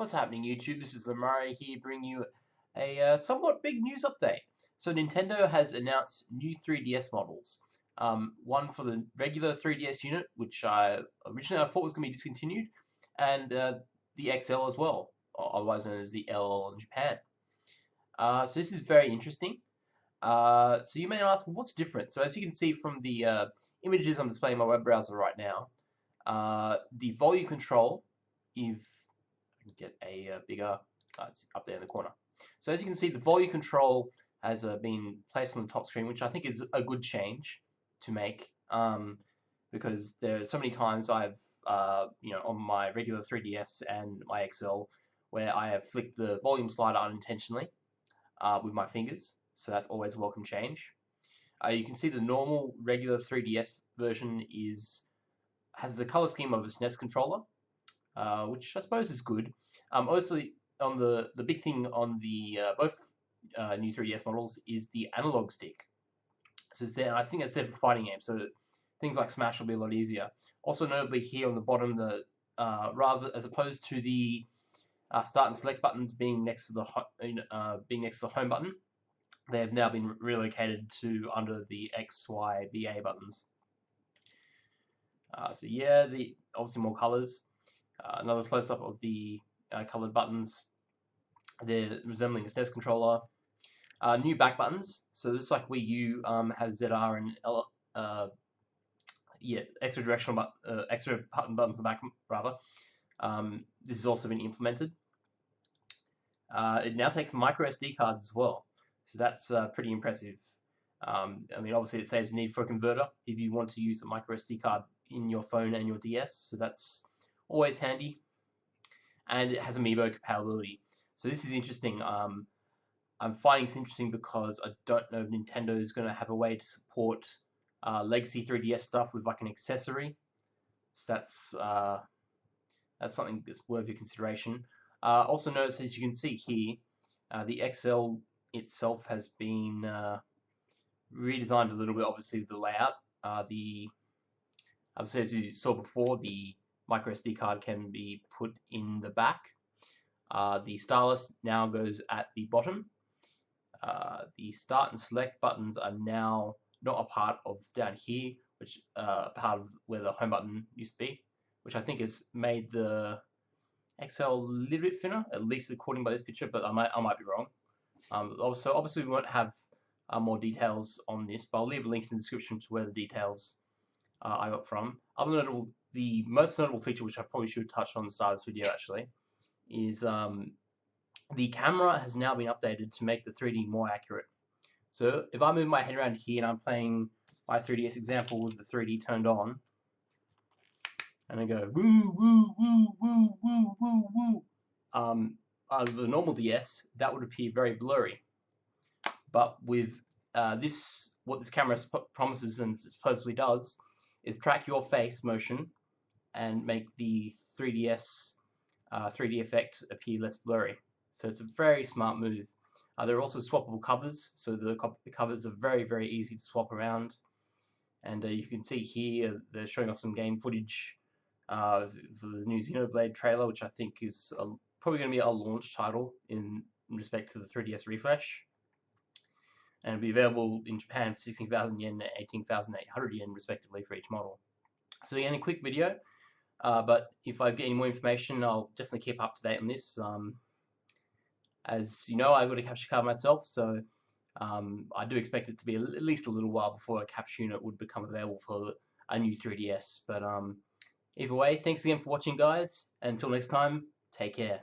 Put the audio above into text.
What's happening, YouTube? This is Lamari here, bringing you a somewhat big news update. So Nintendo has announced new 3DS models. One for the regular 3DS unit, which originally I thought was going to be discontinued, and the XL as well, or otherwise known as the LL in Japan. So this is very interesting. So you may ask, well, what's different? So as you can see from the images I'm displaying in my web browser right now, the volume control, if I can get a bigger, it's up there in the corner. So as you can see, the volume control has been placed on the top screen, which I think is a good change to make, because there are so many times I've, on my regular 3DS and my XL, where I have flicked the volume slider unintentionally with my fingers. So that's always a welcome change. You can see the normal regular 3DS version has the color scheme of a SNES controller, which I suppose is good. Obviously, on the big thing on the both new 3DS models is the analog stick. So it's there, I think it's there for fighting games, so things like Smash will be a lot easier. Also, notably here on the bottom, the rather as opposed to the start and select buttons being next to the home button, they have now been relocated to under the X, Y, B, A buttons. So yeah, the obviously more colors. Another close-up of the colored buttons. They're resembling a SNES controller. New back buttons. So this is like Wii U has ZR and extra directional extra button buttons in the back rather. This has also been implemented. It now takes micro SD cards as well, so that's pretty impressive. I mean, obviously it saves the need for a converter if you want to use a micro SD card in your phone and your DS, so that's always handy. And it has amiibo compatibility. So this is interesting. I'm finding this interesting because I don't know if Nintendo is going to have a way to support legacy 3DS stuff with like an accessory. So that's something that's worthy of consideration. Also notice, as you can see here, the XL itself has been redesigned a little bit. Obviously, the layout. Obviously, as you saw before, the micro SD card can be put in the back. The stylus now goes at the bottom. The start and select buttons are now not a part of down here, which part of where the home button used to be, which I think has made the XL a little bit thinner, at least according by this picture, but I might be wrong. Also, obviously, we won't have more details on this, but I'll leave a link in the description to where the details I got from. The most notable feature, which I probably should touch on at the start of this video actually, is the camera has now been updated to make the 3D more accurate. So if I move my head around here and I'm playing my 3DS example with the 3D turned on, and I go woo woo woo woo woo woo woo, out of the normal DS, that would appear very blurry. But with what this camera promises and supposedly does is track your face motion and make the 3DS 3D effect appear less blurry. So it's a very smart move. There are also swappable covers, so the covers are very, very easy to swap around. And you can see here they're showing off some game footage for the new Xenoblade trailer, which I think is probably going to be a launch title in respect to the 3DS refresh. And it'll be available in Japan for 16,000 yen and 18,800 yen respectively for each model. So again, a quick video, but if I get any more information, I'll definitely keep up to date on this. As you know, I've got a capture card myself, so I do expect it to be at least a little while before a capture unit would become available for a new 3DS. But either way, thanks again for watching, guys. And until next time, take care.